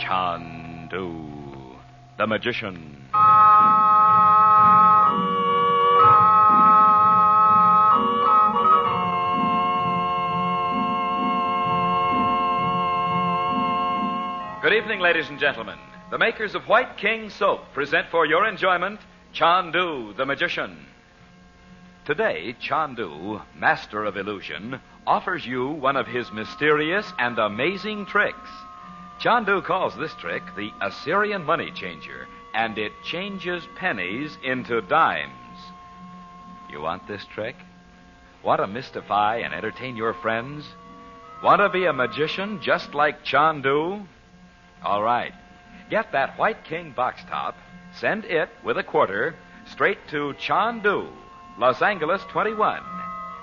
Chandu the Magician. Good evening, ladies and gentlemen. The makers of White King Soap present for your enjoyment Chandu the Magician. Today, Chandu, master of illusion, offers you one of his mysterious and amazing tricks. Chandu calls this trick the Assyrian money changer, and it changes pennies into dimes. You want this trick? Want to mystify and entertain your friends? Want to be a magician just like Chandu? All right. Get that White King box top, send it with a quarter straight to Chandu, Los Angeles 21,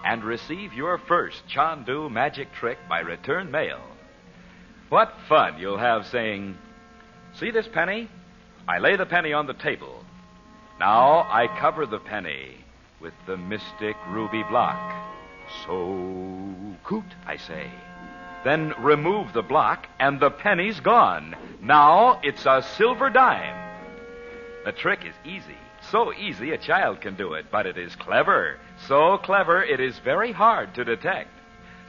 and receive your first Chandu magic trick by return mail. What fun you'll have saying, "See this penny? I lay the penny on the table. Now I cover the penny with the mystic ruby block. So coot, I say. Then remove the block, and the penny's gone. Now it's a silver dime." The trick is easy. So easy a child can do it, but it is clever. So clever it is very hard to detect.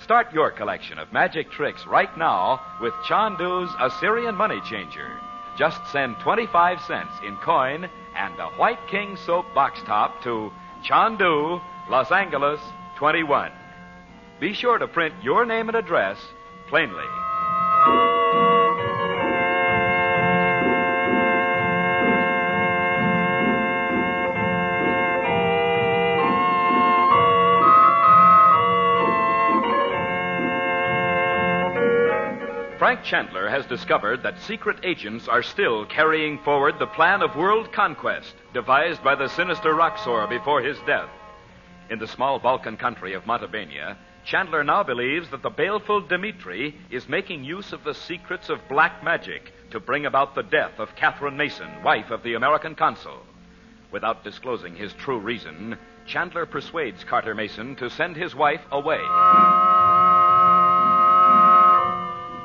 Start your collection of magic tricks right now with Chandu's Assyrian money changer. Just send 25 cents in coin and a White King Soap box top to Chandu, Los Angeles 21. Be sure to print your name and address plainly. Frank Chandler has discovered that secret agents are still carrying forward the plan of world conquest devised by the sinister Roxor before his death. In the small Balkan country of Montevideo, Chandler now believes that the baleful Dmitri is making use of the secrets of black magic to bring about the death of Catherine Mason, wife of the American consul. Without disclosing his true reason, Chandler persuades Carter Mason to send his wife away.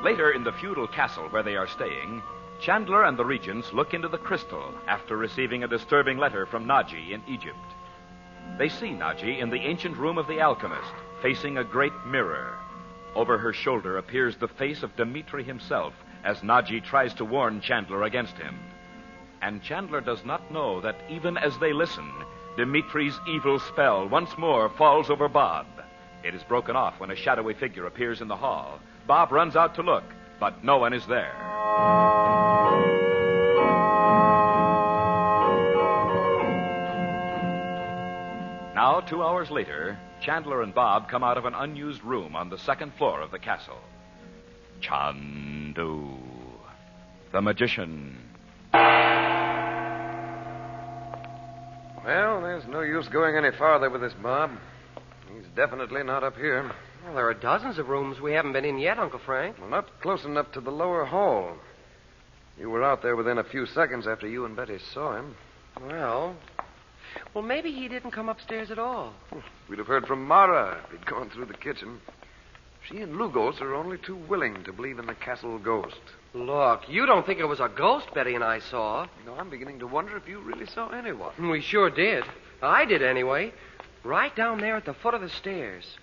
Later, in the feudal castle where they are staying, Chandler and the regents look into the crystal after receiving a disturbing letter from Naji in Egypt. They see Naji in the ancient room of the alchemist, facing a great mirror. Over her shoulder appears the face of Dmitri himself as Naji tries to warn Chandler against him. And Chandler does not know that even as they listen, Dmitri's evil spell once more falls over Bob. It is broken off when a shadowy figure appears in the hall. Bob runs out to look, but no one is there. Now, 2 hours later, Chandler and Bob come out of an unused room on the second floor of the castle. Chandu the Magician. Well, there's no use going any farther with this Bob. He's definitely not up here. Well, there are dozens of rooms we haven't been in yet, Uncle Frank. Well, not close enough to the lower hall. You were out there within a few seconds after you and Betty saw him. Well, maybe he didn't come upstairs at all. We'd have heard from Mara if he'd gone through the kitchen. She and Lugos are only too willing to believe in the castle ghost. Look, you don't think it was a ghost Betty and I saw. No, I'm beginning to wonder if you really saw anyone. We sure did. I did anyway. Right down there at the foot of the stairs.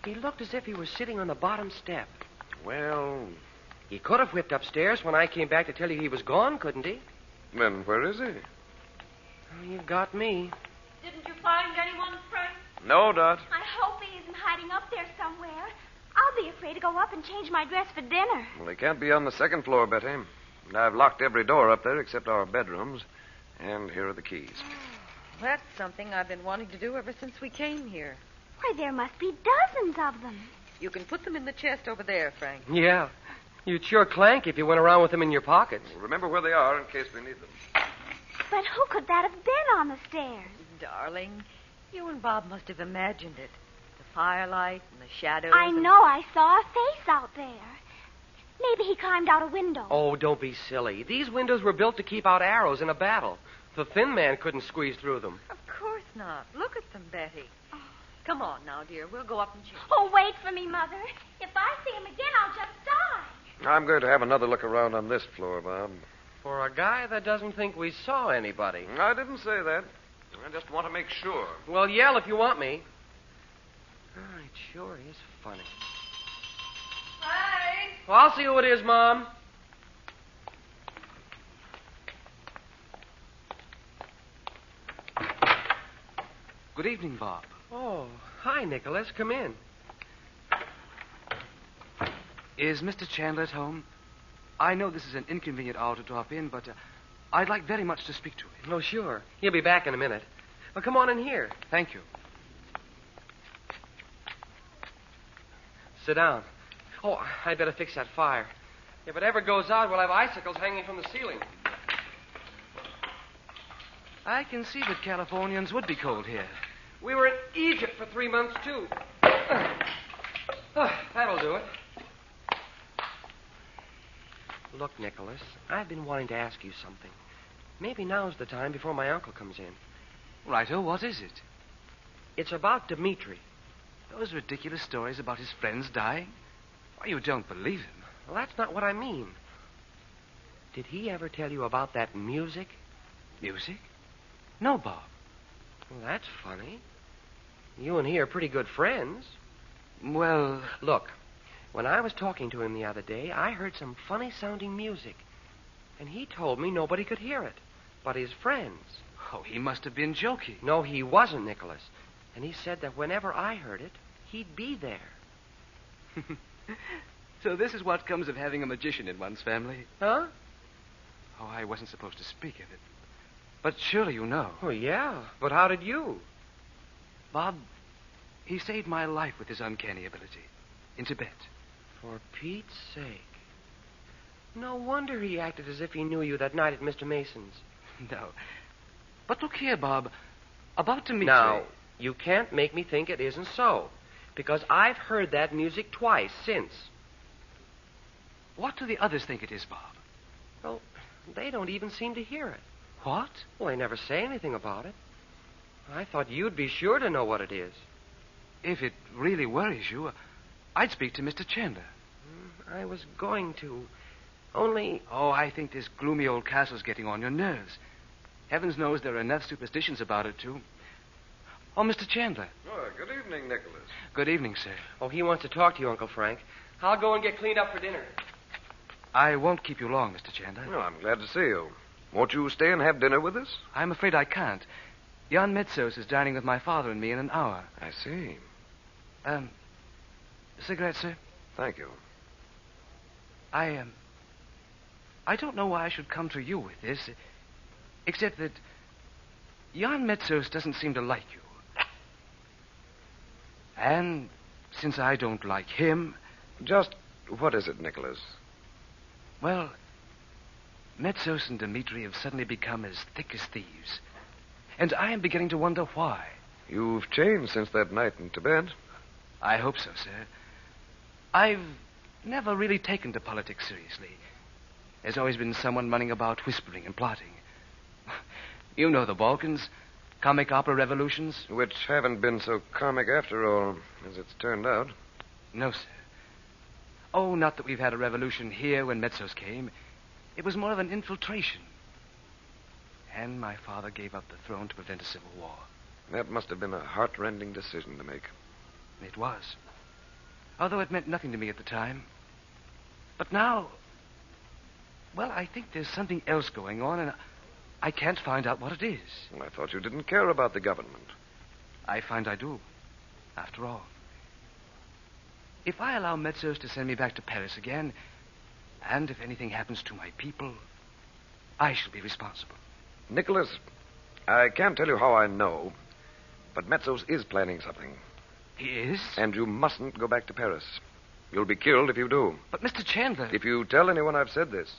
He looked as if he was sitting on the bottom step. Well, he could have whipped upstairs when I came back to tell you he was gone, couldn't he? then where is he? Oh, you got me. Didn't you find anyone, Frank? No, Dot. I hope he isn't hiding up there somewhere. I'll be afraid to go up and change my dress for dinner. Well, he can't be on the second floor, Betty. And I've locked every door up there except our bedrooms. And here are the keys. That's something I've been wanting to do ever since we came here. Why, there must be dozens of them. You can put them in the chest over there, Frank. Yeah. You'd sure clank if you went around with them in your pockets. Well, remember where they are in case we need them. But who could that have been on the stairs? Darling, you and Bob must have imagined it. The firelight and the shadows. I know I saw a face out there. Maybe he climbed out a window. Oh, don't be silly. These windows were built to keep out arrows in a battle. The thin man couldn't squeeze through them. Of course not. Look at them, Betty. Come on now, dear. We'll go up and check. Oh, wait for me, Mother. If I see him again, I'll just die. I'm going to have another look around on this floor, Bob. For a guy that doesn't think we saw anybody. I didn't say that. I just want to make sure. Well, yell if you want me. Oh, it sure is funny. Hi. Well, I'll see who it is, Mom. Good evening, Bob. Oh, hi, Nicholas. Come in. Is Mr. Chandler at home? I know this is an inconvenient hour to drop in, but I'd like very much to speak to him. Oh, sure. He'll be back in a minute. Well, come on in here. Thank you. Sit down. Oh, I'd better fix that fire. If it ever goes out, we'll have icicles hanging from the ceiling. I can see that Californians would be cold here. We were in Egypt for 3 months, too. That'll do it. Look, Nicholas, I've been wanting to ask you something. Maybe now's the time before my uncle comes in. Righto, what is it? It's about Dmitri. Those ridiculous stories about his friends dying? Why, you don't believe him. Well, that's not what I mean. Did he ever tell you about that music? Music? No, Bob. Well, that's funny. You and he are pretty good friends. Well, Look, when I was talking to him the other day, I heard some funny-sounding music. And he told me nobody could hear it, but his friends. oh, he must have been joking. No, he wasn't, Nicholas. And he said that whenever I heard it, he'd be there. So this is what comes of having a magician in one's family. Huh? Oh, I wasn't supposed to speak of it. But surely you know. Oh, yeah. But how did you? Bob, he saved my life with his uncanny ability. In Tibet. For Pete's sake. No wonder he acted as if he knew you that night at Mr. Mason's. No. But look here, Bob. About Dmitri. Now, you can't make me think it isn't so. Because I've heard that music twice since. What do the others think it is, Bob? Well, they don't even seem to hear it. What? Well, they never say anything about it. I thought you'd be sure to know what it is. If it really worries you, I'd speak to Mr. Chandler. I was going to. Only. Oh, I think this gloomy old castle's getting on your nerves. Heavens knows there are enough superstitions about it, too. Oh, Mr. Chandler. Oh, good evening, Nicholas. Good evening, sir. Oh, he wants to talk to you, Uncle Frank. I'll go and get cleaned up for dinner. I won't keep you long, Mr. Chandler. Well, I'm glad to see you. Won't you stay and have dinner with us? I'm afraid I can't. Jan Metzos is dining with my father and me in an hour. I see. Cigarette, sir? Thank you. I don't know why I should come to you with this, except that Jan Metzos doesn't seem to like you. And since I don't like him... Just what is it, Nicholas? Well, Metzos and Dmitri have suddenly become as thick as thieves. And I am beginning to wonder why. You've changed since that night in Tibet. I hope so, sir. I've never really taken to politics seriously. There's always been someone running about whispering and plotting. You know the Balkans. Comic opera revolutions. Which haven't been so comic after all, as it's turned out. No, sir. Oh, not that we've had a revolution here when Metzos came. It was more of an infiltration. And my father gave up the throne to prevent a civil war. That must have been a heart-rending decision to make. It was. Although it meant nothing to me at the time. But now... Well, I think there's something else going on, and I can't find out what it is. Well, I thought you didn't care about the government. I find I do, after all. If I allow Metzos to send me back to Paris again, and if anything happens to my people, I shall be responsible. Nicholas, I can't tell you how I know, but Metzos is planning something. He is? And you mustn't go back to Paris. You'll be killed if you do. But, Mr. Chandler... If you tell anyone I've said this,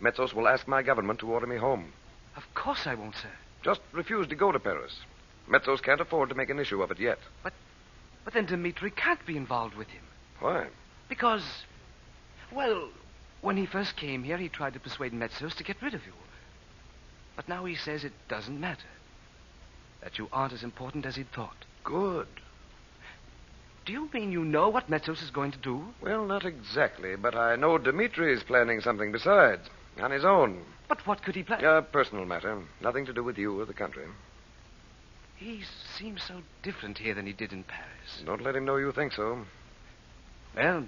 Metzos will ask my government to order me home. Of course I won't, sir. Just refuse to go to Paris. Metzos can't afford to make an issue of it yet. But then Dmitri can't be involved with him. Why? Because, well, when he first came here, he tried to persuade Metzos to get rid of you. But now he says it doesn't matter. That you aren't as important as he'd thought. Good. Do you mean you know what Metzos is going to do? Well, not exactly, but I know Dmitri is planning something besides, on his own. But what could he plan? A personal matter, nothing to do with you or the country. He seems so different here than he did in Paris. Don't let him know you think so. Well,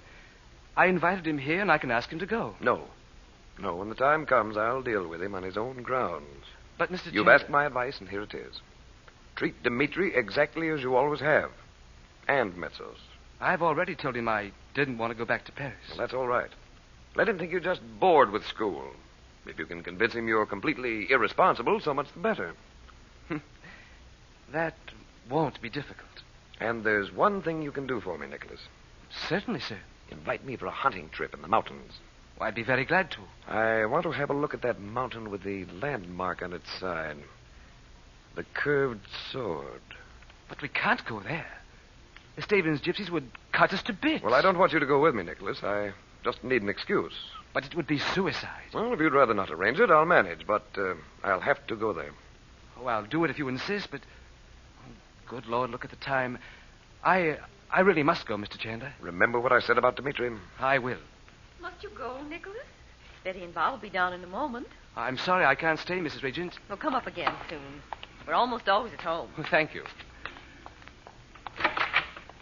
I invited him here, and I can ask him to go. No. No, when the time comes, I'll deal with him on his own grounds. But, Mr. You've Chandler... asked my advice, and here it is. Treat Dmitri exactly as you always have. And Metzos. I've already told him I didn't want to go back to Paris. Well, that's all right. Let him think you're just bored with school. If you can convince him you're completely irresponsible, so much the better. That won't be difficult. And there's one thing you can do for me, Nicholas. Certainly, sir. Invite me for a hunting trip in the mountains. Well, I'd be very glad to. I want to have a look at that mountain with the landmark on its side. The curved sword. But we can't go there. The Stavens gypsies would cut us to bits. Well, I don't want you to go with me, Nicholas. I just need an excuse. But it would be suicide. Well, if you'd rather not arrange it, I'll manage. But I'll have to go there. Oh, I'll do it if you insist, but... Oh, good Lord, look at the time. I really must go, Mr. Chandler. Remember what I said about Dmitri? I will. Must you go, Nicholas? Betty and Bob will be down in a moment. I'm sorry I can't stay, Mrs. Regent. We'll come up again soon. We're almost always at home. Well, thank you.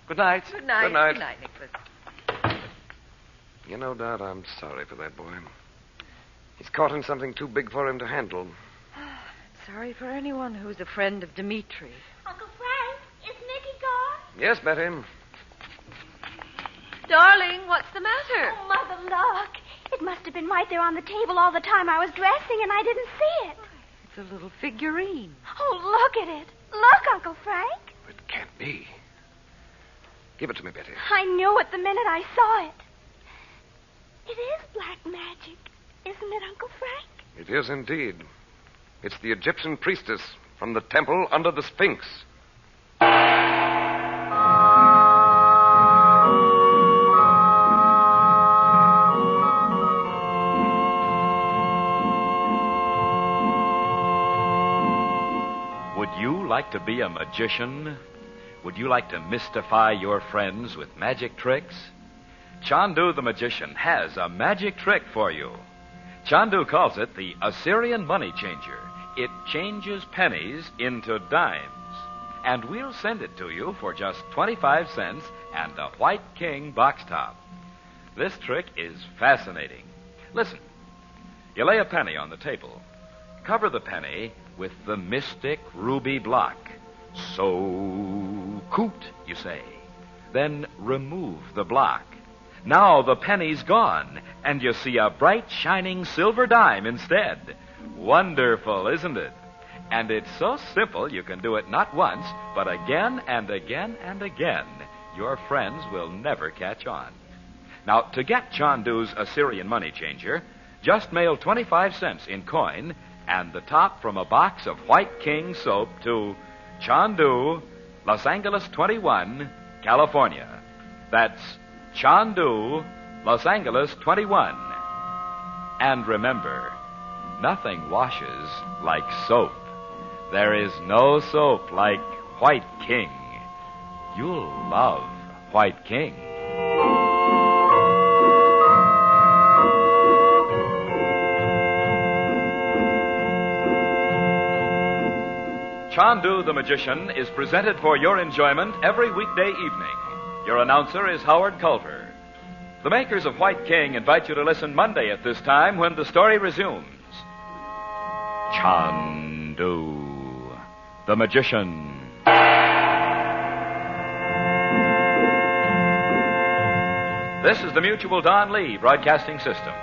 Good night. Good night. Good night. Good night, Nicholas. You know, Dot, I'm sorry for that boy. He's caught in something too big for him to handle. Sorry for anyone who's a friend of Dmitri. Uncle Frank, is Nicky gone? Yes, Betty. Darling, what's the matter? Oh, Mother, look. It must have been right there on the table all the time I was dressing, and I didn't see it. It's a little figurine. Oh, look at it. Look, Uncle Frank. It can't be. Give it to me, Betty. I knew it the minute I saw it. It is black magic, isn't it, Uncle Frank? It is indeed. It's the Egyptian priestess from the temple under the Sphinx. Would you like to be a magician? Would you like to mystify your friends with magic tricks? Chandu the Magician has a magic trick for you. Chandu calls it the Assyrian money changer. It changes pennies into dimes. And we'll send it to you for just 25 cents and a white king box top. This trick is fascinating. Listen. You lay a penny on the table. Cover the penny with the mystic ruby block. So coot, you say. Then remove the block. Now the penny's gone, and you see a bright, shining silver dime instead. Wonderful, isn't it? And it's so simple you can do it not once, but again and again and again. Your friends will never catch on. Now, to get Chandu's Assyrian money changer, just mail 25 cents in coin and the top from a box of White King soap to Chandu, Los Angeles 21, California. That's Chandu, Los Angeles 21. And remember, nothing washes like soap. There is no soap like White King. You'll love White King. Chandu the Magician is presented for your enjoyment every weekday evening. Your announcer is Howard Culver. The makers of White King invite you to listen Monday at this time when the story resumes. Chandu the Magician. This is the Mutual Don Lee Broadcasting System.